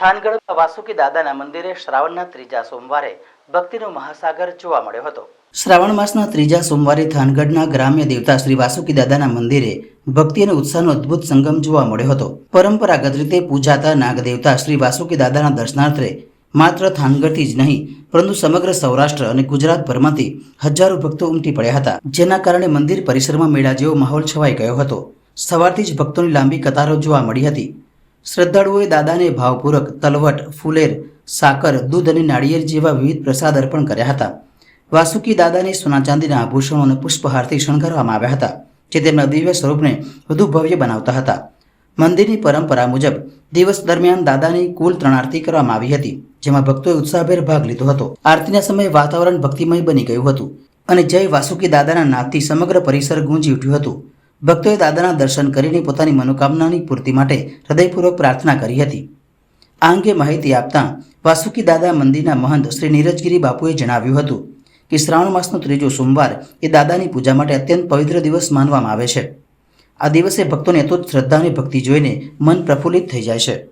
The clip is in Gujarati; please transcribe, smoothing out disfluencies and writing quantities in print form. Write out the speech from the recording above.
થાનગઢમાં વાસુકી દાદાના મંદિરે શ્રાવણના ત્રીજા સોમવારે ભક્તિનો મહાસાગર જોવા મળ્યો હતો। શ્રાવણ માસના ત્રીજા સોમવારે થાનગઢના ગ્રામ્ય દેવતા શ્રી વાસુકી દાદાના મંદિરે ભક્તિ અને ઉત્સાહનો અદ્ભુત સંગમ જોવા મળ્યો હતો। પરંપરાગત રીતે પૂજાતા નાગદેવતા શ્રી વાસુકી દાદાના દર્શનાર્થે માત્ર થાનગઢથી જ નહીં પરંતુ સમગ્ર સૌરાષ્ટ્ર અને ગુજરાતભરમાંથી હજારો ભક્તો ઉમટી પડ્યા હતા, જેના કારણે મંદિર પરિસરમાં મેળા જેવો માહોલ છવાઈ ગયો હતો। સવારથી જ ભક્તોની લાંબી કતારો જોવા મળી હતી। શ્રદ્ધાળુઓએ દાદાને ભાવપૂર્વક તલવટ, ફુલેર, સાકર, દૂધ અને નાળિયેર જેવા વિવિધ પ્રસાદ અર્પણ કર્યા હતા। વાસુકી દાદાને સોના ચાંદીના આભૂષણો અને પુષ્પહારથી શણગારવામાં આવ્યા હતા, જે તેમના દિવ્ય સ્વરૂપને વધુ ભવ્ય બનાવતા હતા। મંદિરની પરંપરા મુજબ દિવસ દરમિયાન દાદાની કુલ 3 આરતી કરવામાં આવી હતી, જેમાં ભક્તોએ ઉત્સાહભેર ભાગ લીધો હતો। આરતીના સમયે વાતાવરણ ભક્તિમય બની ગયું હતું અને જય વાસુકી દાદાના નાદથી સમગ્ર પરિસર ગુંજી ઉઠ્યું હતું। ભક્તોએ દાદાના દર્શન કરીને પોતાની મનોકામનાની પૂર્તિ માટે હૃદયપૂર્વક પ્રાર્થના કરી હતી। આ અંગે માહિતી આપતા વાસુકી દાદા મંદિરના મહંત શ્રી નીરજગીરી બાપુએ જણાવ્યું હતું કે શ્રાવણ માસનો ત્રીજો સોમવાર એ દાદાની પૂજા માટે અત્યંત પવિત્ર દિવસ માનવામાં આવે છે। આ દિવસે ભક્તોને અતૂટ શ્રદ્ધા અને ભક્તિ જોઈને મન પ્રફુલ્લિત થઈ જાય છે।